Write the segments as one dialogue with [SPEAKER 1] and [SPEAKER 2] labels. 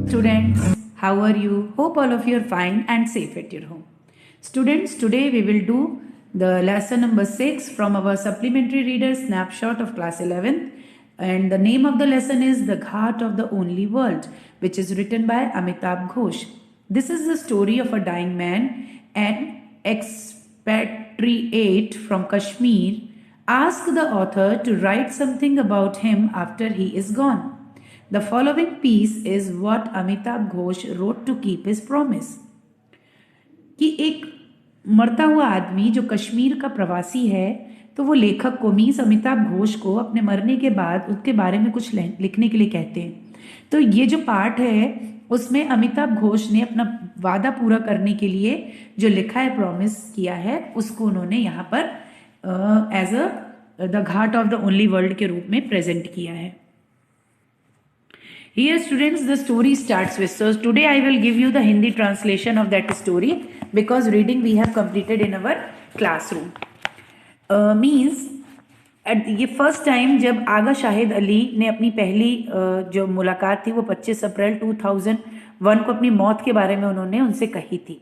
[SPEAKER 1] Students, how are you? Hope all of you are fine and safe at your home. Students, today we will do the lesson number 6 from our supplementary reader snapshot of class 11, and the name of the lesson is The Ghat of the Only World, which is written by Amitabh Ghosh. This is the story of a dying man, an expatriate from Kashmir. Ask the author to write something about him after he is gone. The following piece is what Amitabh Ghosh wrote to keep his promise. कि एक मरता हुआ आदमी जो कश्मीर का प्रवासी है, तो वो लेखक को मीन्स अमिताभ घोष को अपने मरने के बाद उसके बारे में कुछ लिखने के लिए कहते हैं। तो ये जो पार्ट है उसमें अमिताभ घोष ने अपना वादा पूरा करने के लिए जो लिखा है, प्रॉमिस किया है, उसको उन्होंने यहाँ पर as the god of the only world के रूप में प्रेजेंट किया है। Here students, the story starts with, so today I will give you the Hindi translation of that story because reading we have completed in our classroom. Means ये first time जब आगा शाहिद अली ने अपनी पहली जो मुलाकात थी वो 25 अप्रैल 2001 को अपनी मौत के बारे में उन्होंने उनसे कही थी।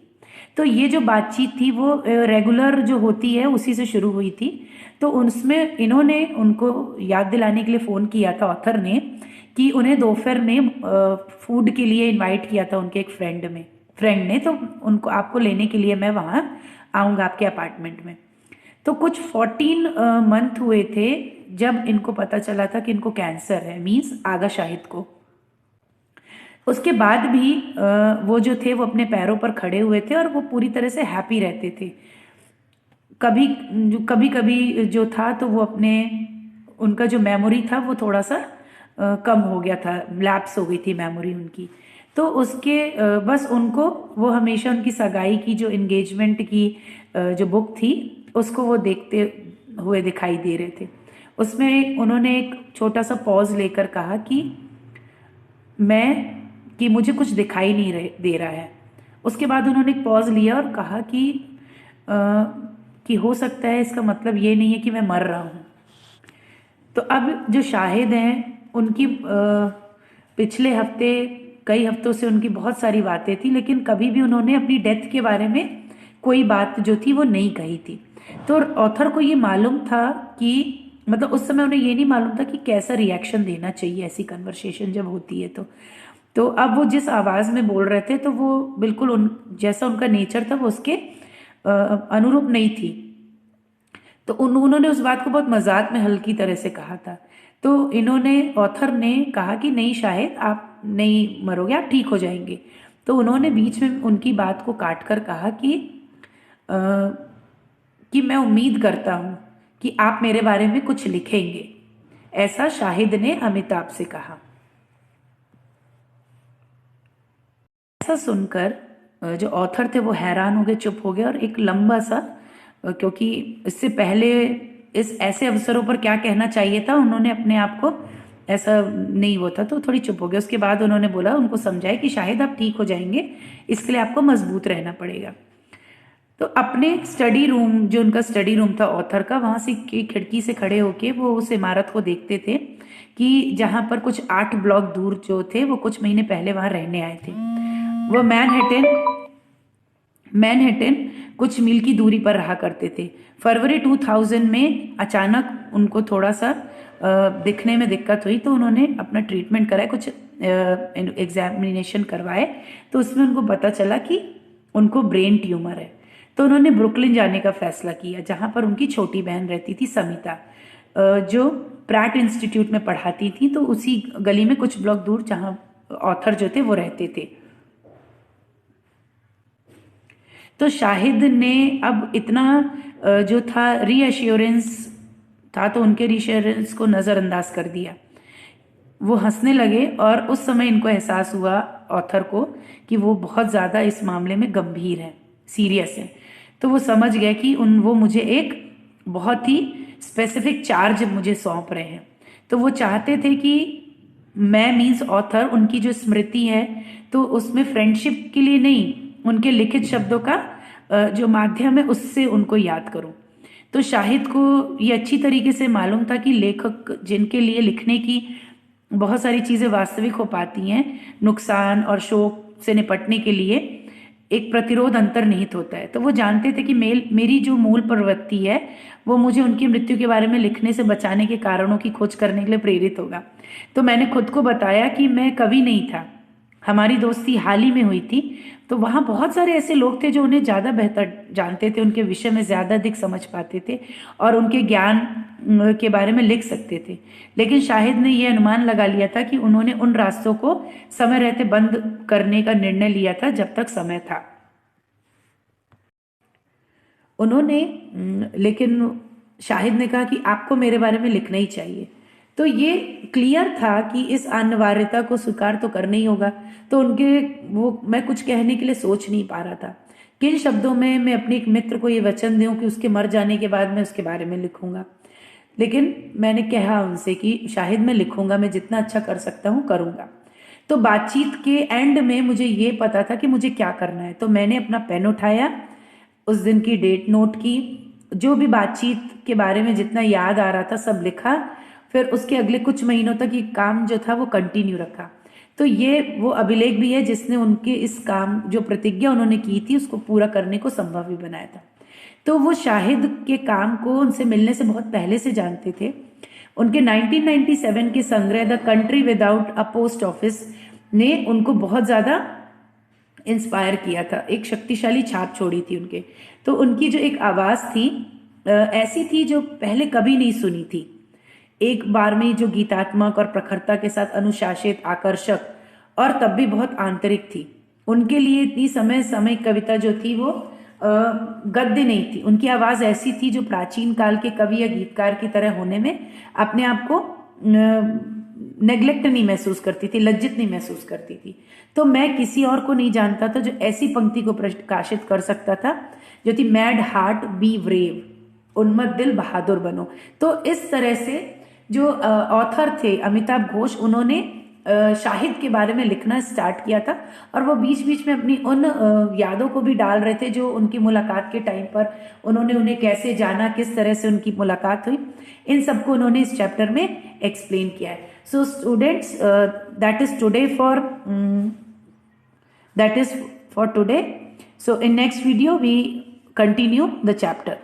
[SPEAKER 1] तो ये जो बातचीत थी वो रेगुलर जो होती है उसी से शुरू हुई थी। तो उसमें इन्होंने उनको याद दिलाने के लिए फ़ोन किया था ऑथर ने कि उन्हें दोपहर में फूड के लिए इनवाइट किया था उनके एक फ्रेंड ने, तो उनको आपको लेने के लिए मैं वहाँ आऊँगा आपके अपार्टमेंट में। तो कुछ 14 मंथ हुए थे जब इनको पता चला था कि इनको कैंसर है, मीन्स आगा शाहिद को। उसके बाद भी वो जो थे वो अपने पैरों पर खड़े हुए थे और वो पूरी तरह से हैप्पी रहते थे। कभी कभी जो था तो वो अपने उनका जो मेमोरी था वो थोड़ा सा कम हो गया था, लैप्स हो गई थी मेमोरी उनकी। तो उसके बस उनको वो हमेशा उनकी सगाई की जो एंगेजमेंट की जो बुक थी उसको वो देखते हुए दिखाई दे रहे थे। उसमें उन्होंने एक छोटा सा पॉज लेकर कहा कि मुझे कुछ दिखाई नहीं दे रहा है। उसके बाद उन्होंने एक पॉज लिया और कहा कि हो सकता है इसका मतलब ये नहीं है कि मैं मर रहा हूँ। तो अब जो शाहिद हैं उनकी पिछले हफ्ते कई हफ्तों से उनकी बहुत सारी बातें थी, लेकिन कभी भी उन्होंने अपनी डेथ के बारे में कोई बात जो थी वो नहीं कही थी। तो ऑथर को ये मालूम था कि मतलब उस समय उन्हें ये नहीं मालूम था कि कैसा रिएक्शन देना चाहिए ऐसी कन्वर्सेशन जब होती है। तो अब वो जिस आवाज़ में बोल रहे थे तो वो बिल्कुल जैसा उनका नेचर था वो उसके अनुरूप नहीं थी। तो उन्होंने उस बात को बहुत मजाक में हल्की तरह से कहा था। तो ऑथर ने कहा कि नहीं शाहिद, आप नहीं मरोगे, आप ठीक हो जाएंगे। तो उन्होंने बीच में उनकी बात को काट कर कहा कि मैं उम्मीद करता हूँ कि आप मेरे बारे में कुछ लिखेंगे, ऐसा शाहिद ने अमिताभ से कहा। ऐसा सुनकर जो ऑथर थे वो हैरान हो गए, चुप हो गए और एक लंबा सा, क्योंकि इससे पहले इस ऐसे अवसरों पर क्या कहना चाहिए था उन्होंने अपने आप को ऐसा नहीं वो था, तो थोड़ी चुप हो गए। उसके बाद उन्होंने बोला, उनको समझाया कि शायद आप ठीक हो जाएंगे, इसके लिए आपको मजबूत रहना पड़ेगा। तो अपने स्टडी रूम, जो उनका स्टडी रूम था ऑथर का, वहाँ से खिड़की से खड़े होके वो उस इमारत को देखते थे कि जहाँ पर कुछ 8 ब्लॉक दूर जो थे वो कुछ महीने पहले वहाँ रहने आए थे। वो मैनहट्टन कुछ मील की दूरी पर रहा करते थे। फरवरी 2000 में अचानक उनको थोड़ा सा दिखने में दिक्कत हुई, तो उन्होंने अपना ट्रीटमेंट कराया, कुछ एग्जामिनेशन करवाए, तो उसमें उनको पता चला कि उनको ब्रेन ट्यूमर है। तो उन्होंने ब्रुकलिन जाने का फैसला किया, जहाँ पर उनकी छोटी बहन रहती थी समिता, जो प्रैट इंस्टीट्यूट में पढ़ाती थी। तो उसी गली में कुछ ब्लॉक दूर जहाँ ऑथर जो थे वो रहते थे। तो शाहिद ने अब इतना जो था रीअश्योरेंस था, तो उनके रीअश्योरेंस को नज़रअंदाज कर दिया। वो हंसने लगे और उस समय इनको एहसास हुआ ऑथर को कि वो बहुत ज़्यादा इस मामले में गंभीर है, सीरियस है। तो वो समझ गए कि वो मुझे एक बहुत ही स्पेसिफिक चार्ज मुझे सौंप रहे हैं। तो वो चाहते थे कि मैं मीन्स ऑथर उनकी जो स्मृति है तो उसमें फ्रेंडशिप के लिए नहीं, उनके लिखित शब्दों का जो माध्यम है उससे उनको याद करूं। तो शाहिद को ये अच्छी तरीके से मालूम था कि लेखक जिनके लिए लिखने की बहुत सारी चीज़ें वास्तविक हो पाती हैं, नुकसान और शोक से निपटने के लिए एक प्रतिरोध अंतर्निहित होता है। तो वो जानते थे कि मेरी जो मूल प्रवृत्ति है वो मुझे उनकी मृत्यु के बारे में लिखने से बचाने के कारणों की खोज करने के लिए प्रेरित होगा। तो मैंने खुद को बताया कि मैं कवि नहीं था, हमारी दोस्ती हाल ही में हुई थी। तो वहाँ बहुत सारे ऐसे लोग थे जो उन्हें ज़्यादा बेहतर जानते थे, उनके विषय में ज़्यादा अधिक समझ पाते थे और उनके ज्ञान के बारे में लिख सकते थे। लेकिन शाहिद ने यह अनुमान लगा लिया था कि उन्होंने उन रास्तों को समय रहते बंद करने का निर्णय लिया था जब तक समय था। उन्होंने लेकिन शाहिद ने कहा कि आपको मेरे बारे में लिखना ही चाहिए। तो ये क्लियर था कि इस अनिवार्यता को स्वीकार तो करना ही होगा। तो उनके वो मैं कुछ कहने के लिए सोच नहीं पा रहा था, किन शब्दों में मैं अपने एक मित्र को ये वचन दूं कि उसके मर जाने के बाद मैं उसके बारे में लिखूंगा। लेकिन मैंने कहा उनसे कि शाहिद मैं लिखूंगा, मैं जितना अच्छा कर सकता हूँ करूंगा। तो बातचीत के एंड में मुझे ये पता था कि मुझे क्या करना है। तो मैंने अपना पेन उठाया, उस दिन की डेट नोट की, जो भी बातचीत के बारे में जितना याद आ रहा था सब लिखा। फिर उसके अगले कुछ महीनों तक ये काम जो था वो कंटिन्यू रखा। तो ये वो अभिलेख भी है जिसने उनके इस काम, जो प्रतिज्ञा उन्होंने की थी, उसको पूरा करने को संभव भी बनाया था। तो वो शाहिद के काम को उनसे मिलने से बहुत पहले से जानते थे। उनके 1997 के संग्रह the country without a post office ने उनको बहुत ज़्यादा इंस्पायर किया था, एक शक्तिशाली छाप छोड़ी थी उनके। तो उनकी जो एक आवाज़ थी ऐसी थी जो पहले कभी नहीं सुनी थी, एक बार में जो गीतात्मक और प्रखरता के साथ अनुशासित, आकर्षक और तब भी बहुत आंतरिक थी। उनके लिए इतनी समय समय कविता जो थी वो गद्य नहीं थी। उनकी आवाज़ ऐसी थी जो प्राचीन काल के कवि या गीतकार की तरह होने में अपने आप को नेग्लेक्ट नहीं महसूस करती थी, लज्जित नहीं महसूस करती थी। तो मैं किसी और को नहीं जानता था जो ऐसी पंक्ति को प्रकाशित कर सकता था जो थी मैड हार्ट बी ब्रेव, उन्मत्त दिल बहादुर बनो। तो इस तरह से जो ऑथर थे अमिताभ घोष, उन्होंने शाहिद के बारे में लिखना स्टार्ट किया था और वो बीच बीच में अपनी उन यादों को भी डाल रहे थे जो उनकी मुलाकात के टाइम पर उन्होंने उन्हें कैसे जाना, किस तरह से उनकी मुलाकात हुई, इन सबको उन्होंने इस चैप्टर में एक्सप्लेन किया है। So students, that is for today. So in next video we continue the chapter.